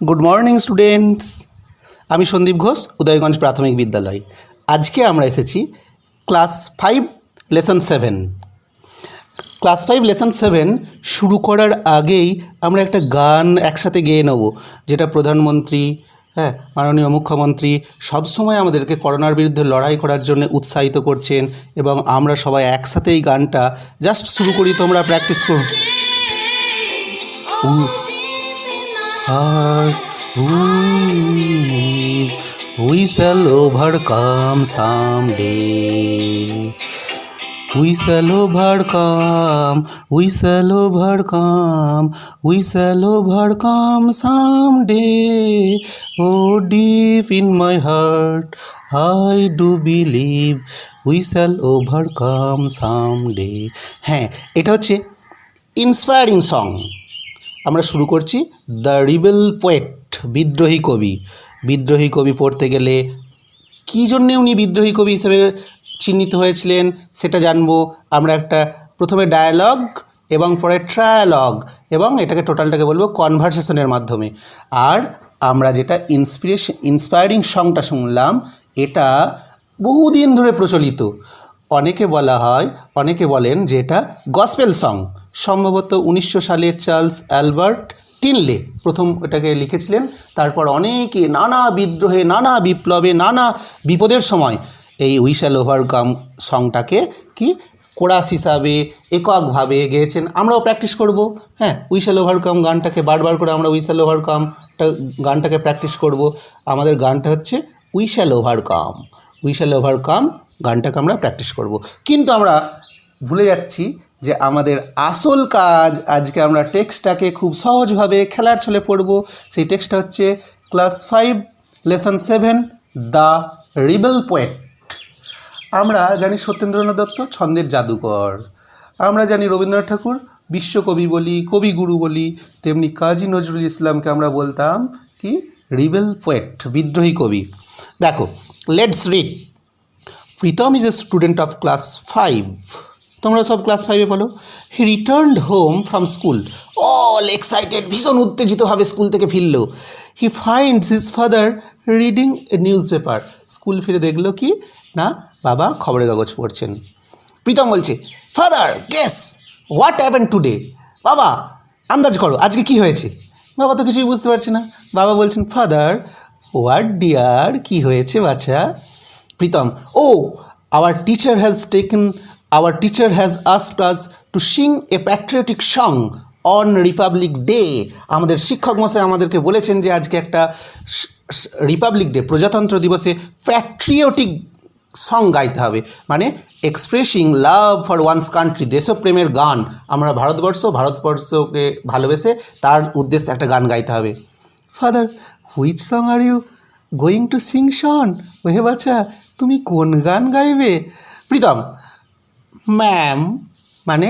Good morning students. আমি সন্দীপ ঘোষ, উদয়গঞ্জ প্রাথমিক বিদ্যালয়। আজকে আমরা এসেছি ক্লাস 5 লেসন 7। ক্লাস 5 লেসন 7 শুরু করার আগেই আমরা একটা গান একসাথে গেয়ে নেব, যেটা প্রধানমন্ত্রী, মাননীয় মুখ্যমন্ত্রী সবসময় আমাদেরকে করোনার বিরুদ্ধে লড়াই করার জন্য উৎসাহিত করছেন, এবং আমরা সবাই একসাথে এই গানটা জাস্ট শুরু করি। তোমরা প্র্যাকটিস করো। We shall overcome someday. We shall overcome. We shall overcome. We shall overcome someday. Oh, deep in my heart, I do believe we shall overcome someday. হ্যাঁ, এটা হচ্ছে ইন্সপায়ারিং সং। আমরা শুরু করছি দ্য রিবেল পোয়েট, বিদ্রোহী কবি। বিদ্রোহী কবি পড়তে গেলে কী জন্যে উনি বিদ্রোহী কবি হিসেবে চিহ্নিত হয়েছিলেন সেটা জানবো আমরা। একটা প্রথমে ডায়ালগ এবং পরে ট্রায়ালগ, এবং এটাকে টোটালটাকে বলবো কনভারসেশনের মাধ্যমে। আর আমরা যেটা ইন্সপায়ারিং সংটা শুনলাম, এটা বহুদিন ধরে প্রচলিত। অনেকে বলেন যে এটা গসপেল সং। সম্ভবত 1900 সালে চার্লস অ্যালবার্ট টিনলে প্রথম এটাকে লিখেছিলেন। তারপর অনেকে নানা বিদ্রোহে, নানা বিপ্লবে, নানা বিপদের সময় এই উই শ্যাল ওভারকাম সংটাকে কি কোরাস হিসাবে এককভাবে গেয়েছেন। আমরাও প্র্যাকটিস করব। উই শ্যাল ওভারকাম গানটাকে বারবার করে আমরা উই শ্যাল ওভারকাম গানটাকে প্র্যাকটিস করব। আমাদের গানটা হচ্ছে we shall overcome. We shall overcome গানটাকে আমরা প্র্যাকটিস করব। কিন্তু আমরা ভুলে যাচ্ছি যে আমাদের আসল কাজ, আজকে আমরা টেক্সটটাকে খুব সহজভাবে খেলার ছলে পড়ব। সেই টেক্সটটা হচ্ছে class 5 lesson 7 the rebel poet. আমরা জানি সত্যেন্দ্রনাথ দত্ত ছন্দের জাদুকর, আমরা জানি রবীন্দ্রনাথ ঠাকুর বিশ্বকবি বলি, কবিগুরু বলি, তেমনি কাজী নজরুল ইসলামকে আমরা বলতাম কি রিবেল পোয়েট, বিদ্রোহী কবি। দেখো, let's read. Pritam is a student of class 5। তোমরা সব ক্লাস 5-এ বলো। He returned home from school all excited, ভীষণ উত্তেজিতভাবে স্কুল থেকে ফিরল। He finds his father reading a newspaper. School ফিরে দেখলো কি না, বাবা খবরের কাগজ পড়ছেন। প্রীতম বলছে, father guess what happened today. বাবা আন্দাজ করো আজকে কি হয়েছে। বাবা তো কিছুই বুঝতে পারছে না। বাবা বলছেন, ফাদার হোয়াট ডিয়ার, কি হয়েছে বাচ্চা। প্রীতম, ও our teacher has asked us to sing a patriotic song on Republic Day. আমাদের শিক্ষক মশাই আমাদেরকে বলেছেন যে আজকে একটা রিপাবলিক ডে, প্রজাতন্ত্র দিবসে প্যাট্রিয়টিক সং গাইতে হবে, মানে expressing love for one's country, দেশপ্রেমের গান। আমরা ভারতবর্ষকে ভালোবেসে তার উদ্দেশ্যে একটা গান গাইতে হবে। Father which song are you going to sing son. ওহে বাচ্চা, তুমি কোন গান গাইবে। প্রীতম, ম্যাম মানে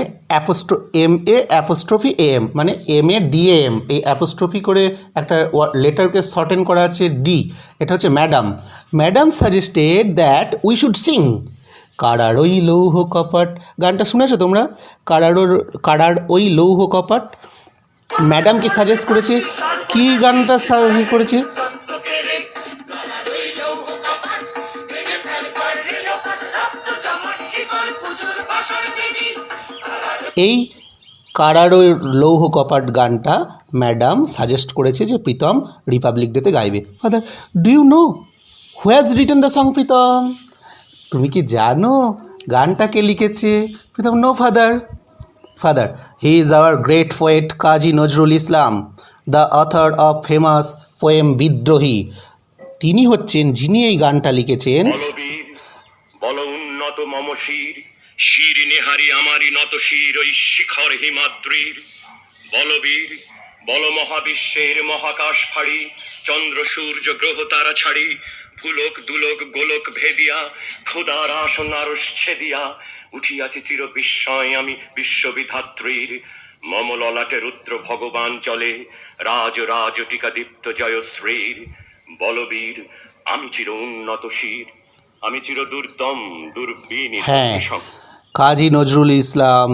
MA' মানে MADAM, এই অ্যাপোস্ট্রফি করে একটা লেটারকে শর্টেন করা আছে ডি, এটা হচ্ছে madam. Madam suggested that we should sing কারার ওই লৌহ কপাট। গানটা শুনেছো তোমরা? কারার ওই লৌহ কপাট। ম্যাডাম কি সাজেস্ট করেছে, কি গানটা করেছে? এই কারারো লৌহ কপাট গানটা ম্যাডাম সাজেস্ট করেছে যে প্রীতম রিপাবলিক ডেতে গাইবে। Father do you know who has written the song. Pritam, তুমি কি জানো গানটা কে লিখেছে? Pritam, no father. Father, he is our great poet Kazi Nazrul Islam, the author of famous poem Bidrohi. তিনি হচ্ছেন যিনি এই গানটা লিখেছেন। বল উন্নত মম শির, শির নেহারি আমারি নত শির ওই শিখর হিমাদ্রির। বলবীর বল মহাবিশ্বের মহাকাশ ফাড়ি, চন্দ্র সূর্য গ্রহ তারা ছাড়ি, ফুলক দুলক গোলক ভেদিয়া, খোদার আসন আরশ ছেদিয়া, উঠিয়াছি চির বিস্ময় আমি বিশ্ববিধাত্রীর। মম ললাটে রুদ্র ভগবান চলে, রাজ রাজ টিকা দীপ্ত জয়শ্রীর। বলবীর আমি চির উন্নত শির, আমি চির দুর্দম দুর্বিনীত। কাজী নজরুল ইসলাম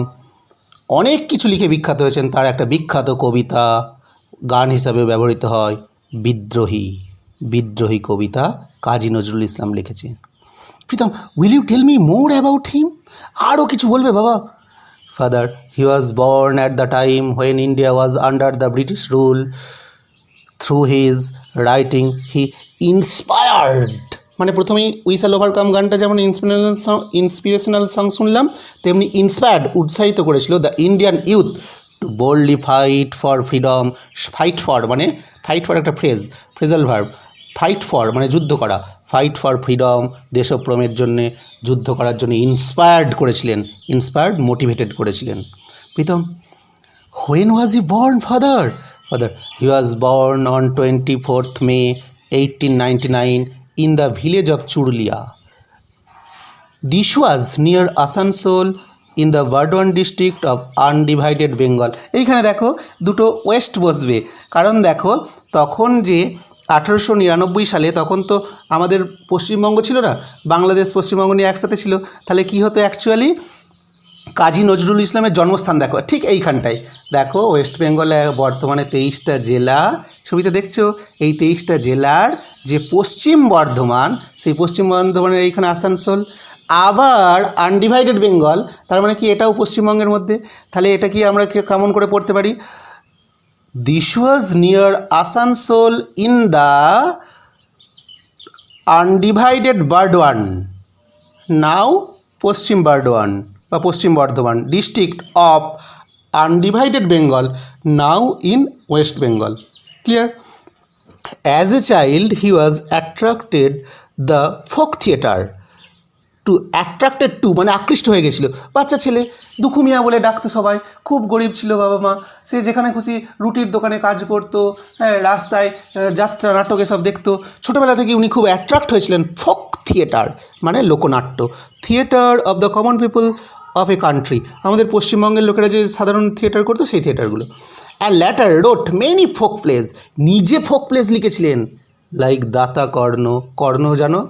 অনেক কিছু লিখে বিখ্যাত হয়েছেন। তার একটা বিখ্যাত কবিতা গান হিসাবে ব্যবহৃত হয়, বিদ্রোহী বিদ্রোহী কবিতা কাজী নজরুল ইসলাম লিখেছে। Pritam, will you tell me more about him? আরও কিছু বলবে বাবা? Father, he was born at the time when India was under the British rule. Through his writing he inspired, মানে প্রথমেই উই শ্যাল ওভারকাম গানটা যেমন ইন্সপিরেশনাল সং শুনলাম, তেমনি ইন্সপায়ার্ড উৎসাহিত করেছিল the Indian youth to boldly fight for freedom. Fight for মানে fight for একটা ফ্রেজাল ভার্ব, ফাইট ফর মানে যুদ্ধ করা, ফাইট ফর ফ্রিডম দেশপ্রেমের জন্যে যুদ্ধ করার জন্য ইন্সপায়ার্ড করেছিলেন, ইন্সপায়ার্ড মোটিভেটেড করেছিলেন। Pritam, when was he born father? Father, he was born on 24th May 1899 in the village of Churlia. This was near Asansol in the Burdwan district of undivided Bengal. এইখানে দেখো দুটো West বসবে, কারণ দেখো তখন যে 1899 সালে তখন তো আমাদের পশ্চিমবঙ্গ ছিল না, বাংলাদেশ পশ্চিমবঙ্গ নিয়ে একসাথে ছিল। তাহলে কি হতো অ্যাকচুয়ালি, কাজী নজরুল ইসলামের জন্মস্থান দেখো ঠিক এইখানটায়। দেখো ওয়েস্ট বেঙ্গলে বর্তমানে 23টা জেলা, ছবিতে দেখছো এই 23টা জেলার যে পশ্চিম বর্ধমান, সেই পশ্চিম বর্ধমানের এইখানে আসানসোল। আবার আনডিভাইডেড বেঙ্গল, তার মানে কি এটাও পশ্চিমবঙ্গের মধ্যে। তাহলে এটা কি আমরা কেমন করে পড়তে পারি? This was near Asansol in the undivided Burdwan, now Paschim Burdwan বা Paschim Bardhaman, district of undivided Bengal, now in West Bengal. Clear? As a child he was attracted the folk theatre attracted to মানে আকৃষ্ট হয়ে গেছিলো। বাচ্চা ছেলে, দুখু মিয়া বলে ডাকতো সবাই, খুব গরিব ছিল বাবা মা, সে যেখানে খুশি রুটির দোকানে কাজ করতো, হ্যাঁ রাস্তায় যাত্রা নাটক এসব দেখতো। ছোটোবেলা থেকে উনি খুব অ্যাট্রাক্ট হয়েছিলেন ফোক থিয়েটার মানে লোকনাট্য, theatre of the common people of a country, আমাদের পশ্চিমবঙ্গের লোকেরা যে সাধারণ থিয়েটার করতো সেই থিয়েটারগুলো। And later wrote many folk plays, নিজে ফোক প্লেস লিখেছিলেন, লাইক দাতা কর্ণ, কর্ণ জানো,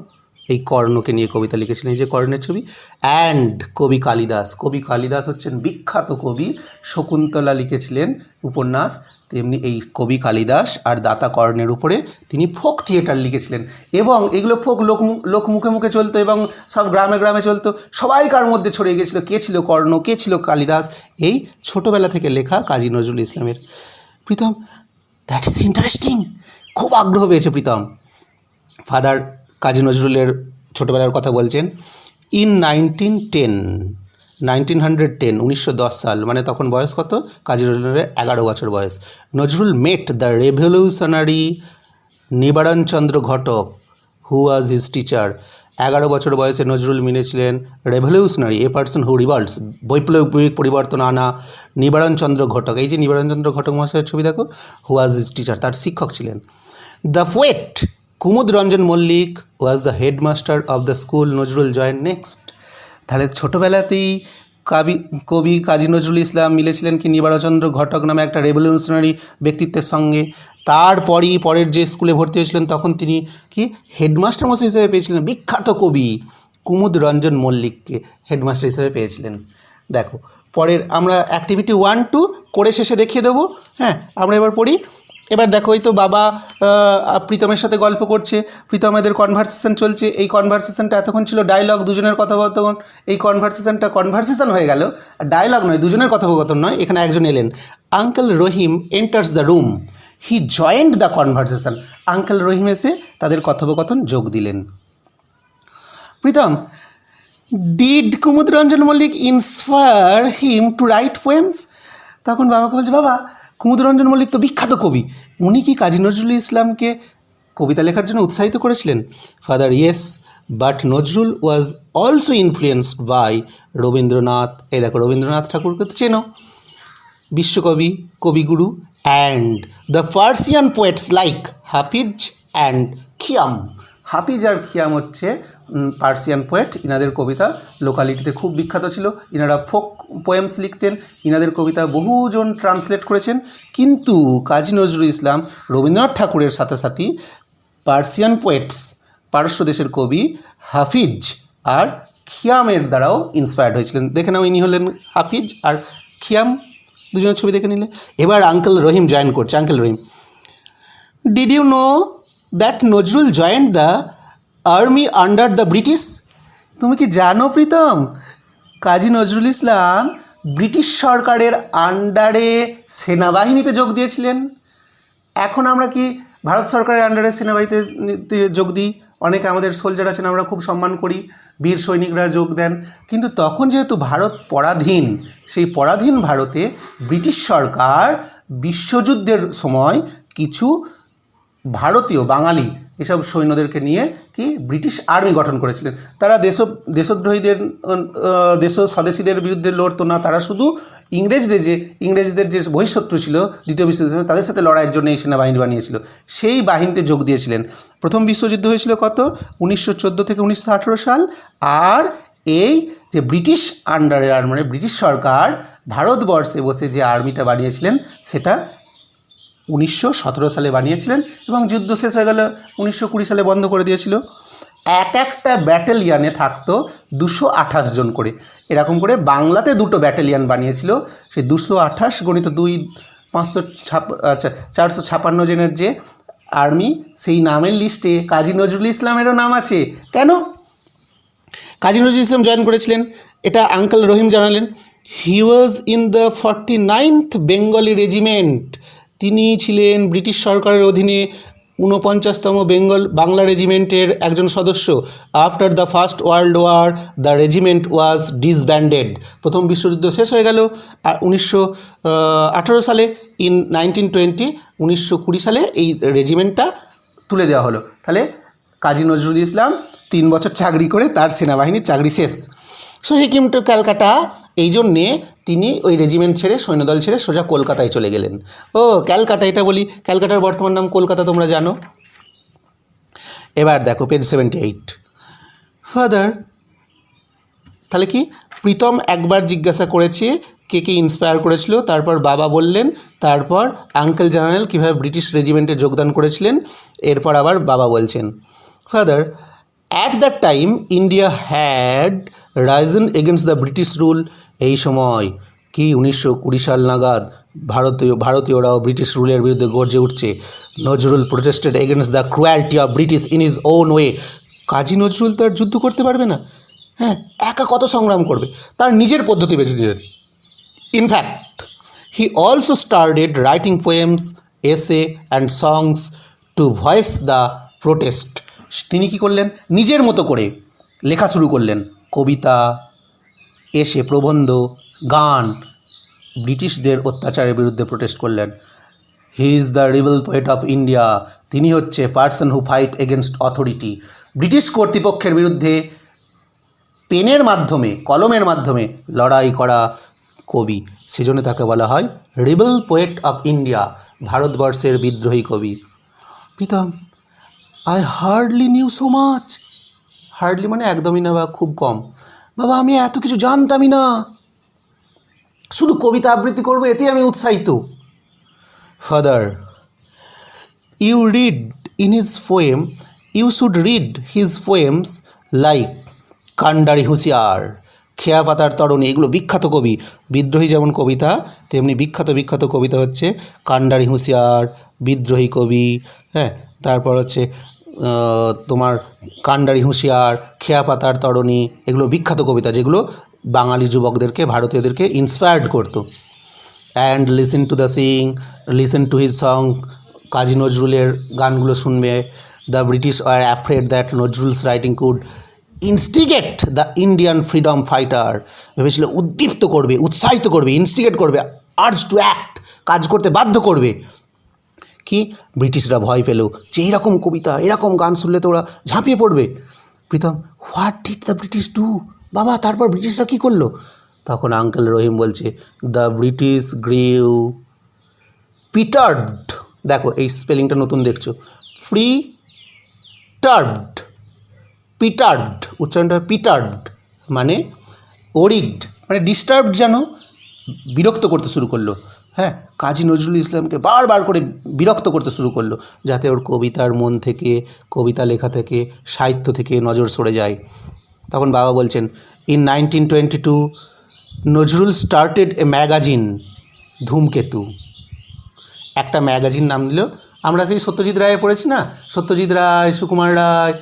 এই কর্ণকে নিয়ে কবিতা লিখেছিলেন, এই যে কর্ণের ছবি। অ্যান্ড কবি কালিদাস, কবি কালিদাস হচ্ছেন বিখ্যাত কবি, শকুন্তলা লিখেছিলেন উপন্যাস, তেমনি এই কবি কালিদাস আর দাতা কর্ণের উপরে তিনি ফোক থিয়েটার লিখেছিলেন। এবং এগুলো ফোক লোক মুখে মুখে চলতো এবং সব গ্রামে গ্রামে চলতো, সবাইকার মধ্যে ছড়িয়ে গেছিলো কে ছিল কর্ণ, কে ছিল কালিদাস, এই ছোটোবেলা থেকে লেখা কাজী নজরুল ইসলামের। প্রীতম, দ্যাট ইজ ইন্টারেস্টিং, খুব আগ্রহ পেয়েছে প্রীতম। ফাদার কাজী নজরুলের ছোটোবেলার কথা বলছেন। ইন 1910 1910 সাল, মানে তখন বয়স কত? কাজী নজরুলের 11 বছর বয়স। Nazrul met the revolutionary Nibaranchandra Ghatak who was his teacher. 11 বছর বয়সে নজরুল মিলেছিলেন revolutionary, a person who revolts, বৈপ্লবিক পরিবর্তন আনা নিবারণচন্দ্র ঘটক। এই যে নিবারণচন্দ্র ঘটক মহাশয়ের ছবি দেখো, হু ওয়াজ হিজ টিচার, তার শিক্ষক ছিলেন। The poet Kumud Ranjan Mallick was the headmaster of the school Nazrul join next. তাহলে ছোটোবেলাতেই কবি কাজী নজরুল ইসলাম মিলেছিলেন কি নিবারণচন্দ্র ঘটক নামে একটা রেভলিউশনারি ব্যক্তিত্বের সঙ্গে। তারপরই পরের যে স্কুলে ভর্তি হয়েছিলেন তখন তিনি কি হেডমাস্টার মশাই হিসেবে পেয়েছিলেন, বিখ্যাত কবি কুমুদ রঞ্জন মল্লিককে হেডমাস্টার হিসেবে পেয়েছিলেন। দেখো পরের আমরা অ্যাক্টিভিটি 1, 2 করে শেষে দেখিয়ে দেবো। হ্যাঁ, আমরা এবার পড়ি। এবার দেখো এই তো বাবা প্রীতমের সাথে গল্প করছে, প্রীতমেদের কনভারসেশন চলছে। এই কনভারসেশনটা এতক্ষণ ছিল ডায়লগ, দুজনের কথোপকথন। এই কনভারসেশন হয়ে গেল, ডায়লগ নয়, দুজনের কথোপকথন নয়, এখানে একজন এলেন। Uncle Rahim enters the room, he joined the conversation. Uncle Rahim এসে তাদের কথোপকথন যোগ দিলেন। Pritam, did Kumud Ranjan Mallick inspire him to write poems? তখন বাবাকে বলছে, বাবা কুমুদ রঞ্জন মল্লিক তো বিখ্যাত কবি, উনি কি কাজী নজরুল ইসলামকে কবিতা লেখার জন্য উৎসাহিত করেছিলেন? Father, yes, but Nazrul was also influenced by Rabindranath. এই দেখো রবীন্দ্রনাথ ঠাকুরকে তো চেনো, বিশ্বকবি, কবিগুরু, and the Persian poets like Hafiz and Khayyam. Hafiz আর খিয়াম হচ্ছে পার্সিয়ান পোয়েট, ইনাদের কবিতা লোকালিটিতে খুব বিখ্যাত ছিল। ইনারা ফোক পোয়েমস লিখতেন, ইনাদের কবিতা বহুজন ট্রান্সলেট করেছেন। কিন্তু কাজী নজরুল ইসলাম রবীন্দ্রনাথ ঠাকুরের সাথে সাথে পার্সিয়ান পোয়েটস, পারস্য দেশের কবি হাফিজ আর খিয়ামের দ্বারাও ইন্সপায়ার্ড হয়েছিলেন। দেখে নাও, ইনি হলেন হাফিজ আর খিয়াম, দুজনের ছবি দেখে নিলে। এবার আঙ্কেল রহিম জয়েন করছে। Uncle Rahim, did you know that Nazrul joined the army under the British? তুমি কি জানো প্রীতম, কাজী নজরুল ইসলাম ব্রিটিশ সরকারের আন্ডারে সেনাবাহিনীতে যোগ দিয়েছিলেন? এখন আমরা কি ভারত সরকারের আন্ডারে সেনাবাহিনীতে যোগ দিই? অনেকে আমাদের সোলজার আছেন, আমরা খুব সম্মান করি, বীর সৈনিকরা যোগ দেন। কিন্তু তখন যেহেতু ভারত পরাধীন, সেই পরাধীন ভারতে ব্রিটিশ সরকার বিশ্বযুদ্ধের সময় কিছু ভারতীয় বাঙালি এসব সৈন্যদেরকে নিয়ে কি ব্রিটিশ আর্মি গঠন করেছিলেন। তারা দেশদ্রোহীদের দেশ স্বদেশীদের বিরুদ্ধে লড়তো না, তারা শুধু ইংরেজদের যে বহিঃশত্রু ছিল দ্বিতীয় বিশ্বযুদ্ধে, তাদের সাথে লড়াইয়ের জন্য এই সেনাবাহিনী বানিয়েছিল। সেই বাহিনীতে যোগ দিয়েছিলেন। প্রথম বিশ্বযুদ্ধ হয়েছিল কত? 1914 থেকে 1918 সাল। আর এই যে ব্রিটিশ আন্ডারের মানে ব্রিটিশ সরকার ভারতবর্ষে বসে যে আর্মিটা বানিয়েছিলেন, সেটা 1917 সালে বানিয়েছিলেন এবং যুদ্ধ শেষ হয়ে গেল 1920 সালে বন্ধ করে দিয়েছিল। একটা ব্যাটালিয়ানে থাকতো 228 জন করে। এরকম করে বাংলাতে 2টো ব্যাটালিয়ান বানিয়েছিল। সেই 228 গণিত 2 456 জনের যে আর্মি, সেই নামের লিস্টে কাজী নজরুল ইসলামেরও নাম আছে। কেন কাজী নজরুল ইসলাম জয়েন করেছিলেন? এটা আঙ্কেল রহিম জানালেন। He was in the 49th Bengali regiment. তিনি ছিলেন ব্রিটিশ সরকারের অধীনে 49তম বাংলা রেজিমেন্টের একজন সদস্য। After the first world war the regiment was disbanded. প্রথম বিশ্বযুদ্ধ শেষ হয়ে গেল 1918 সালে। ইন 1920 1920 সালে এই রেজিমেন্টটা তুলে দেওয়া হলো। তাহলে কাজী নজরুল ইসলাম 3 বছর চাকরি করে তার সেনাবাহিনীর চাকরি শেষ। So he came to Calcutta. এই জন্যে তিনি ওই রেজিমেন্ট ছেড়ে, সৈন্যদল ছেড়ে সোজা কলকাতায় চলে গেলেন। ও ক্যালকাটা, এটা বলি, ক্যালকাটার বর্তমান নাম কলকাতা, তোমরা জানো। এবার দেখো পেজ 78। ফাদার, তাহলে কি প্রীতম একবার জিজ্ঞাসা করেছে কে কে ইন্সপায়ার করেছিল, তারপর বাবা বললেন, তারপর আঙ্কেল জানালেন কীভাবে ব্রিটিশ রেজিমেন্টে যোগদান করেছিলেন, এরপর আবার বাবা বলছেন। Father, at that time India had Ryzen against the British rule. এই সময় কি 1920 সাল নাগাদ ভারতীয়রাও ব্রিটিশ রুলের বিরুদ্ধে গর্জে উঠছে। Nazrul protested against the cruelty of British in his own way. Kazi Nazrul তার যুদ্ধ করতে পারবে না? হ্যাঁ, একা কত সংগ্রাম করবে, তার নিজের পদ্ধতি বেছে দিলেন। In fact he also started writing poems, essays and songs to voice the protest. তিনি কী করলেন? নিজের মতো করে লেখা শুরু করলেন, কবিতা, এসে, প্রবন্ধ, গান, ব্রিটিশদের অত্যাচারের বিরুদ্ধে প্রোটেস্ট করলেন। He is the rebel poet of India. তিনি হচ্ছে person who fight against authority. British কর্তৃপক্ষের বিরুদ্ধে পেনের মাধ্যমে, কলমের মাধ্যমে লড়াই করা কবি, সেজন্য তাকে বলা হয় রিবেল পোয়েট অফ ইন্ডিয়া, ভারতবর্ষের বিদ্রোহী কবি। Pritam, I hardly knew so much. Hardly মানে একদমই না বা খুব কম। বাবা, আমি এত কিছু জানতামই না, শুধু কবিতা আবৃত্তি করবো এতেই আমি উৎসাহিত। Father, you read in his poem, you should read his poems like Kandari Hushiyar, খেয়া পাতার তরণী, এগুলো বিখ্যাত কবি। বিদ্রোহী যেমন কবিতা, তেমনি বিখ্যাত কবিতা হচ্ছে কান্ডারি হুঁশিয়ার, বিদ্রোহী কবি। হ্যাঁ, তারপর হচ্ছে তোমার কান্ডারি হুঁশিয়ার, খেয়া পাতার তরণী, এগুলো বিখ্যাত কবিতা যেগুলো বাঙালি যুবকদেরকে, ভারতীয়দেরকে ইন্সপায়ার্ড করতো। And listen to the listen to his song. Kazi নজরুলের গানগুলো শুনবে। The British are afraid that Nazrul's writing could instigate the Indian freedom fighter. ভেবেছিল উদ্দীপ্ত করবে, উৎসাহিত করবে, ইনস্টিগেট করবে, আর্জ টু অ্যাক্ট, কাজ করতে বাধ্য করবে। কি ব্রিটিশরা ভয় পেল যে এরকম কবিতা, এরকম গান শুনলে তো ওরা ঝাঁপিয়ে পড়বে। Pritam, what did the British do? বাবা, তারপর ব্রিটিশরা কী করলো? তখন আঙ্কেল রহিম বলছে, দ্য ব্রিটিশ গ্রিউ পিটার্ড। দেখো এই স্পেলিংটা নতুন দেখছো, পিটার্ড, উচ্চারণটা পিটার্ড মানে ওরিড, মানে ডিস্টার্বড, যেন বিরক্ত করতে শুরু করলো। হ্যাঁ, কাজী নজরুল ইসলামকে বারবার করে বিরক্ত করতে শুরু করলো, যাতে ওর কবিতার মন থেকে, কবিতা লেখা থেকে, সাহিত্য থেকে নজর সরে যায়। তখন বাবা বলছেন, in 1922 Nazrul started a magazine, ধূমকেতু। একটা ম্যাগাজিন নাম দিল আমরা সেই সত্যজিৎ রায়ে পড়েছি না, সত্যজিৎ রায়, সুকুমার রায়,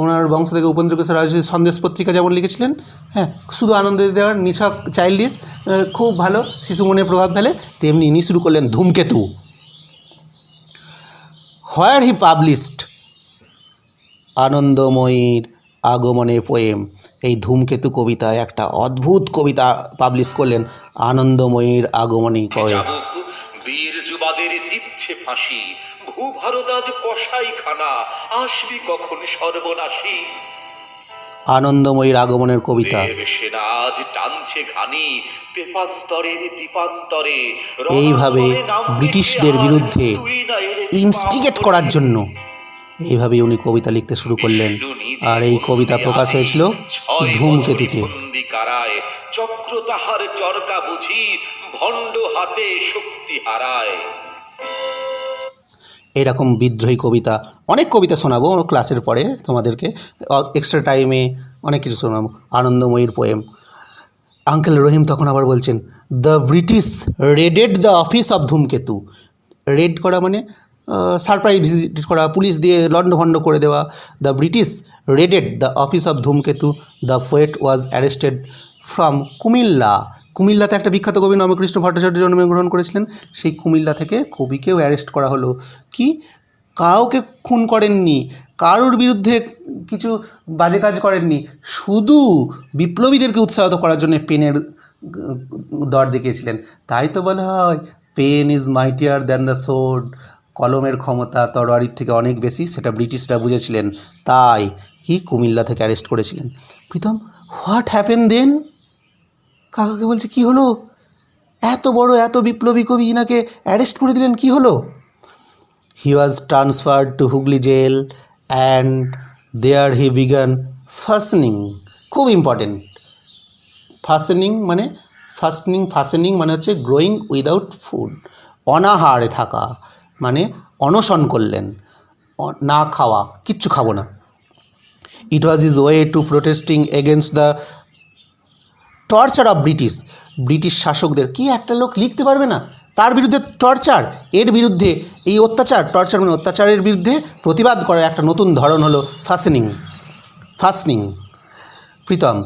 ওনার বংশ থেকে উপেন্দ্র কিশোর রায় সন্দেশ পত্রিকা যেমন লিখেছিলেন, হ্যাঁ, শুধু আনন্দ দেওয়ার নিছক চাইল্ডিশ, খুব ভালো, শিশু মনে প্রভাব ফেলে, তেমনি ইনি শুরু করলেন ধূমকেতু। হোয়ার হি পাবলিশড আনন্দময়ীর আগমনে পোয়েম। এই ধূমকেতু কবিতায় একটা অদ্ভুত কবিতা পাবলিশ করলেন, আনন্দময়ীর আগমনী পোয়েম। বীর যুবাদের দিচ্ছে ফাঁসি, ভূভারত আজ কসাইখানা, আসবি কখন সর্বনাশী। আনন্দময়ীর আগমনের কবিতা। সেনা আজ টানছে ঘানি, তেপান্তরের দীপান্তরে। এইভাবে ব্রিটিশদের বিরুদ্ধে ইনস্টিগেট করার জন্য এইভাবে উনি কবিতা লিখতে শুরু করলেন, আর এই কবিতা প্রকাশ হয়েছিল ধূমকেতুতে। চক্র তাহার চরকা বুঝি, ভণ্ড হাতে শক্তি হারায়। এরকম বিদ্রোহী কবিতা অনেক কবিতা শোনাবো ক্লাসের পরে তোমাদেরকে, এক্সট্রা টাইমে অনেক কিছু শোনাবো। আনন্দময়ীর পোয়েম। আঙ্কেল রহিম তখন আবার বলছেন, the British raided the office of Dhumketu. Raid করা মানে সারপ্রাইজ ভিজিট করা, পুলিশ দিয়ে লণ্ডভণ্ড করে দেওয়া। The British raided the office of Dhumketu, the poet was arrested from Comilla. কুমিল্লাতে একটা বিখ্যাত কবি নবকৃষ্ণ ভট্টাচার্য জন্মগ্রহণ করেছিলেন, সেই কুমিল্লা থেকে কবিকেও অ্যারেস্ট করা হলো। কি, কাউকে খুন করেননি, কারোর বিরুদ্ধে কিছু বাজে কাজ করেননি, শুধু বিপ্লবীদেরকে উৎসাহিত করার জন্য পেনের দর দেখিয়েছিলেন। তাই তো বলা হয়, pen is mightier than the sword. কলমের ক্ষমতা তরোয়ারির থেকে অনেক বেশি, সেটা ব্রিটিশরা বুঝেছিলেন, তাই কি কুমিল্লা থেকে অ্যারেস্ট করেছিলেন। Pritam, what happen then? কাকাকে বলছে, কি হলো? এত বড় এত বিপ্লবী কবি ইনাকে অ্যারেস্ট করে দিলেন, কি হলো? He was transferred to Hooghly jail and there he began fastening. খুব ইম্পর্টেন্ট। ফাস্টেনিং মানে হচ্ছে গ্রোয়িং উইদাউট ফুড, অনাহারে থাকা, মানে অনশন করলেন, না খাওয়া, কিচ্ছু খাবো না। It was his way to protesting against the torture of British শাসকদের। কি একটা লোক লিখতে পারবে না, তার বিরুদ্ধে টর্চার, এর বিরুদ্ধে এই অত্যাচার, টর্চার মানে অত্যাচারের বিরুদ্ধে প্রতিবাদ করার একটা নতুন ধরন হলো fasting. Pritam,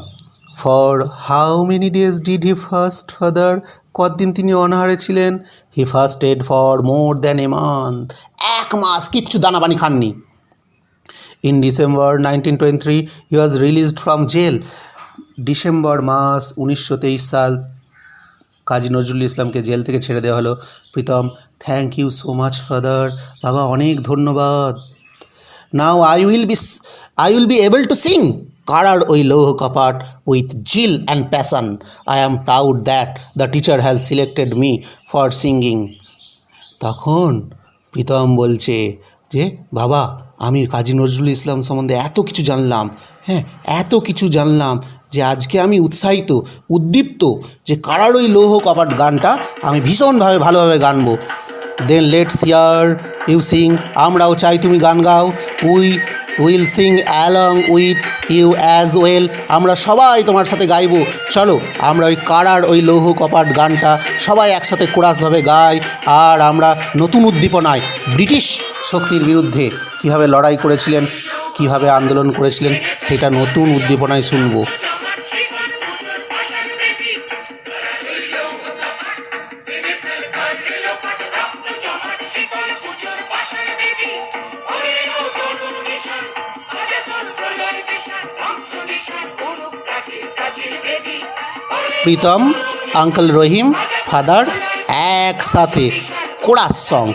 for how many days did he fast father? কতদিন তিনি অনাহারে ছিলেন? He fasted for more than a month. 1 মাস কিচ্ছু দানাপানি খাননি। In December 1923 he was released from jail. December মাস 1923 সাল কাজী নজরুল ইসলামকে জেল থেকে ছেড়ে দেওয়া হলো। Pritam, thank you so much father. বাবা, অনেক ধন্যবাদ। Now I will be able to sing কারার ওই লৌহ কপাট with zeal and passion. I am proud that the teacher has selected me for singing. তখন প্রীতম বলছে যে, বাবা, আমি কাজী নজরুল ইসলাম সম্বন্ধে এত কিছু জানলাম, এত কিছু জানলাম যে আজকে আমি উদ্দীপ্ত যে কারার ওই লৌহ কপাট গানটা আমি ভীষণভাবে ভালোভাবে গানবো। Then let's hear you sing. আমরাও চাই তুমি গান গাও। Will sing along with you as well. আমরা সবাই তোমার সাথে গাইবো। চলো আমরা ওই কারার ওই লৌহ কপাট গানটা সবাই একসাথে কোরাসভাবে গাই, আর আমরা নতুন উদ্দীপনায় ব্রিটিশ শক্তির বিরুদ্ধে কীভাবে লড়াই করেছিলেন, কীভাবে আন্দোলন করেছিলেন, সেটা নতুন উদ্দীপনায় শুনবো। প্রীতম, আঙ্কেল রহিম, ফাদার একসাথে কোরাস সং,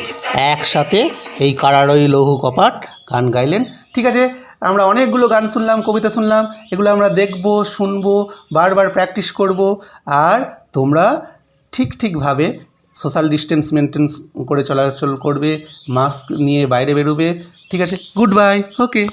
একসাথে এই কারারই লৌহ কপাট গান গাইলেন। ঠিক আছে, আমরা অনেকগুলো গান শুনলাম, কবিতা শুনলাম, এগুলো আমরা দেখব, শুনবো, বারবার প্র্যাকটিস করব, আর তোমরা ঠিকভাবে সোশ্যাল ডিস্টেন্স মেনটেন করে চলাচল করবে, মাস্ক নিয়ে বাইরে বেরোবে। ঠিক আছে, গুড বাই, ওকে।